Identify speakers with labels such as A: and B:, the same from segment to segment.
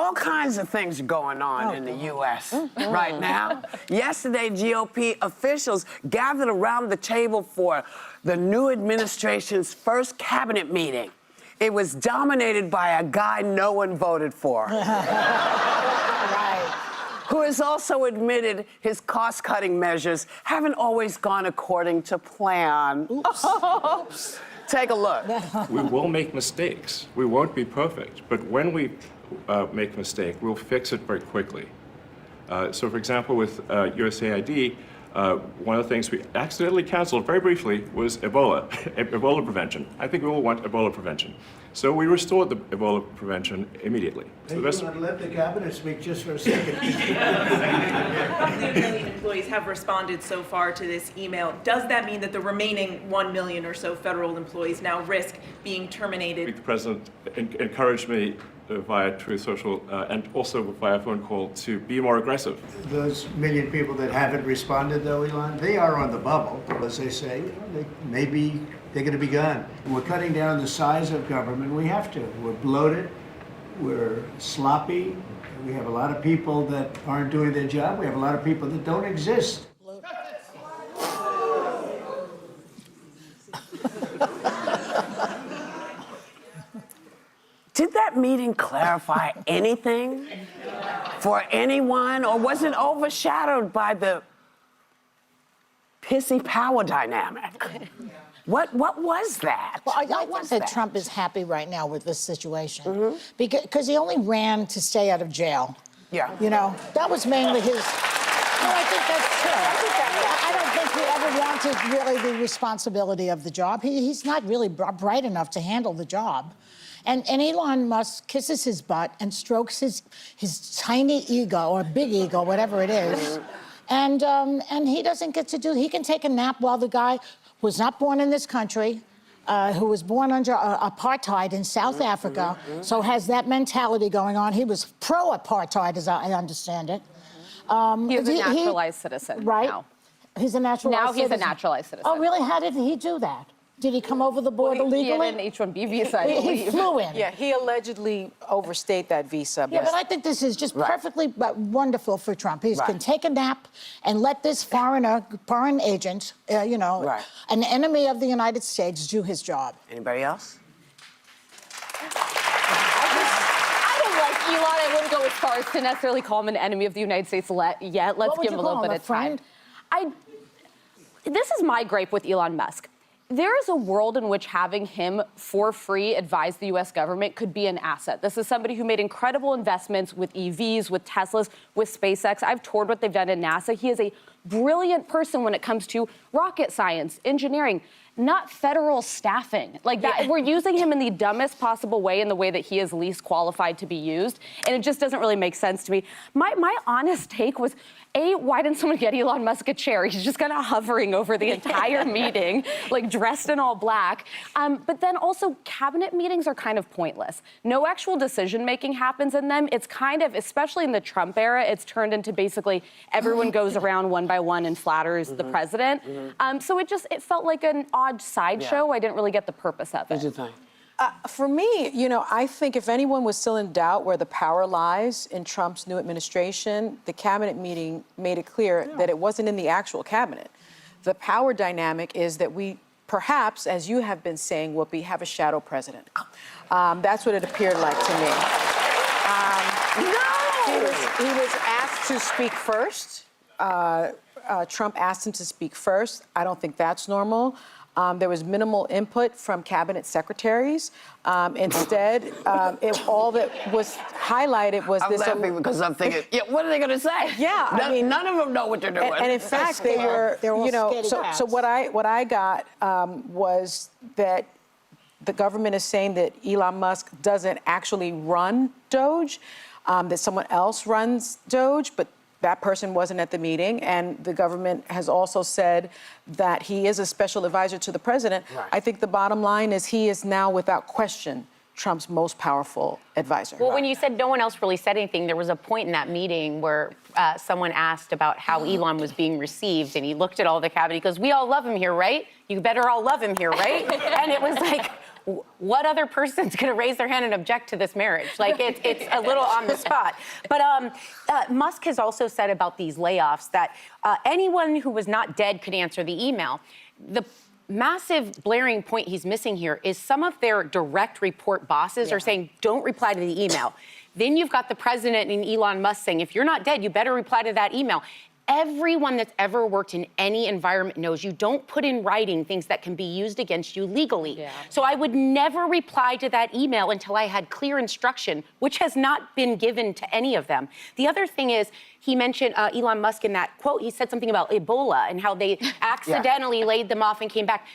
A: all kinds of things going on in the U.S. right now. Yesterday, GOP officials gathered around the table for the new administration's first cabinet meeting. It was dominated by a guy no one voted for. Who has also admitted his cost-cutting measures haven't always gone according to plan. Oops. Take a look.
B: We will make mistakes. We won't be perfect. But when we make a mistake, we'll fix it very quickly. So, for example, with USAID, one of the things we accidentally canceled very briefly was Ebola, Ebola prevention. I think we all want Ebola prevention. So we restored the Ebola prevention immediately.
C: Hey, you want to let the cabinet speak just for a second?
D: Roughly 1 million employees have responded so far to this email. Does that mean that the remaining 1 million or so federal employees now risk being terminated?
B: The president encouraged me via Truth Social and also via phone call to be more aggressive.
C: Those million people that haven't responded, though, Elon, they are on the bubble, as they say. Maybe they're going to be gone. We're cutting down the size of government. We have to. We're bloated. We're sloppy. We have a lot of people that aren't doing their job. We have a lot of people that don't exist.
A: Did that meeting clarify anything for anyone, or was it overshadowed by the pissy power dynamic? What was that?
E: Well, I think that Trump is happy right now with this situation because he only ran to stay out of jail.
A: Yeah.
E: You know, that was mainly his. No, I think that's true. I don't think he ever wanted really the responsibility of the job. He's not really bright enough to handle the job. And Elon Musk kisses his butt and strokes his tiny ego or big ego, whatever it is. And he doesn't get to do, he can take a nap while the guy who was not born in this country, who was born under apartheid in South Africa, so has that mentality going on. He was pro-apartheid, as I understand it.
F: He's a naturalized citizen now.
E: He's a naturalized citizen.
F: Now he's a naturalized citizen.
E: Oh, really? How did he do that? Did he come over the border legally?
F: He had an H-1B visa, I believe.
E: He flew in.
G: Yeah, he allegedly overstayed that visa.
E: Yeah, but I think this is just perfectly wonderful for Trump. He can take a nap and let this foreign agent, an enemy of the United States, do his job.
A: Anybody else?
F: I don't like Elon. I wouldn't go as far as to necessarily call him an enemy of the United States yet. Let's give him a little bit of time. This is my gripe with Elon Musk. There is a world in which having him for free advise the U.S. government could be an asset. This is somebody who made incredible investments with EVs, with Teslas, with SpaceX. I've toured what they've done in NASA. He is a brilliant person when it comes to rocket science, engineering, not federal staffing. Like that, we're using him in the dumbest possible way, in the way that he is least qualified to be used. And it just doesn't really make sense to me. My honest take was, why didn't someone get Elon Musk a chair? He's just kind of hovering over the entire meeting, like dressed in all black. But then also, cabinet meetings are kind of pointless. No actual decision-making happens in them. It's kind of, especially in the Trump era, it's turned into basically everyone goes around one by one and flatters the president. So it felt like an odd sideshow. I didn't really get the purpose of it.
A: What did you think?
G: For me, I think if anyone was still in doubt where the power lies in Trump's new administration, the cabinet meeting made it clear that it wasn't in the actual cabinet. The power dynamic is that we perhaps, as you have been saying, Whoopi, have a shadow president. That's what it appeared like to me. He was asked to speak first. Trump asked him to speak first. I don't think that's normal. There was minimal input from cabinet secretaries. Instead, all that was highlighght was this.
A: I'm laughing because I'm thinking, what are they going to say?
G: Yeah,
A: I mean, none of them know what they're doing.
G: And in fact, they were, so what I got was that the government is saying that Elon Musk doesn't actually run Doge, that someone else runs Doge, but that person wasn't at the meeting, and the government has also said that he is a special advisor to the president. I think the bottom line is he is now, without question, Trump's most powerful advisor.
H: Well, when you said no one else really said anything, there was a point in that meeting where someone asked about how Elon was being received, and he looked at all the cabinet. He goes, "We all love him here, right? You better all love him here, right?" And it was like, what other person's going to raise their hand and object to this marriage? Like, it's a little on the spot. But Musk has also said about these layoffs that anyone who was not dead could answer the email. The massive blaring point he's missing here is some of their direct report bosses are saying, don't reply to the email. Then you've got the president and Elon Musk saying, if you're not dead, you better reply to that email. Everyone that's ever worked in any environment knows you don't put in writing things that can be used against you legally. Yeah. So I would never reply to that email until I had clear instruction, which has not been given to any of them. The other thing is, he mentioned Elon Musk in that quote, he said something about Ebola and how they accidentally laid them off and came back.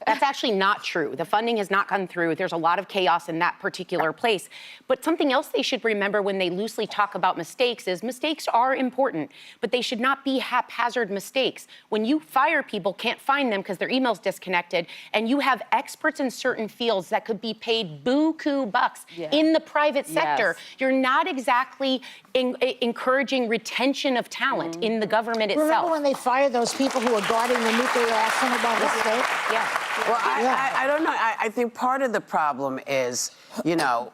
H: That's actually not true. The funding has not come through. There's a lot of chaos in that particular place. But something else they should remember when they loosely talk about mistakes is mistakes are important, but they should not be haphazard mistakes. When you fire people, can't find them because their email's disconnected, and you have experts in certain fields that could be paid buku bucks in the private sector, you're not exactly encouraging retention of talent in the government itself.
E: Remember when they fired those people who were guarding the nuclear arsenal by mistake?
H: Yeah.
A: Well, I don't know. I think part of the problem is, you know,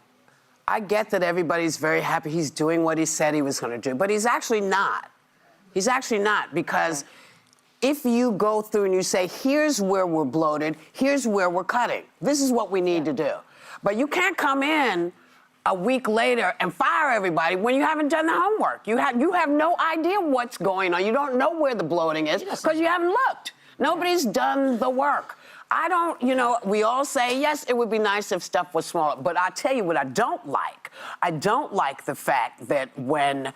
A: I get that everybody's very happy he's doing what he said he was going to do, but he's actually not. He's actually not, because if you go through and you say, here's where we're bloated, here's where we're cutting, this is what we need to do. But you can't come in a week later and fire everybody when you haven't done the homework. You have no idea what's going on. You don't know where the bloating is because you haven't looked. Nobody's done the work. I don't, you know, we all say, yes, it would be nice if stuff was smaller, but I tell you what I don't like. I don't like the fact that when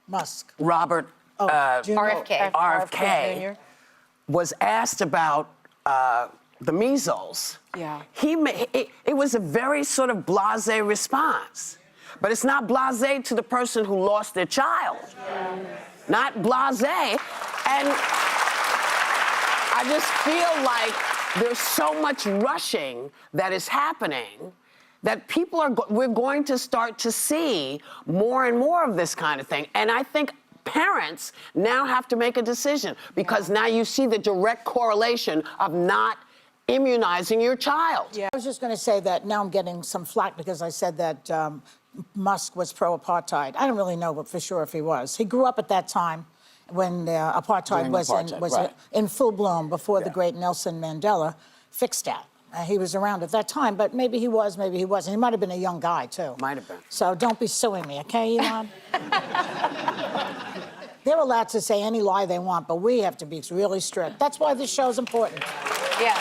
E: Musk.
A: Robert RFK was asked about the measles, it was a very sort of blasé response. But it's not blasé to the person who lost their child. Not blasé. And I just feel like there's so much rushing that is happening that we're going to start to see more and more of this kind of thing. And I think parents now have to make a decision, because now you see the direct correlation of not immunizing your child.
E: I was just going to say that now I'm getting some flack because I said that Musk was pro-apartheid. I don't really know for sure if he was. He grew up at that time when apartheid was in full bloom, before the great Nelson Mandela fixed that. He was around at that time, but maybe he was, maybe he wasn't. He might have been a young guy, too.
A: Might have been.
E: So don't be suing me, okay, Elon? They're allowed to say any lie they want, but we have to be really strict. That's why this show's important.
H: Yeah.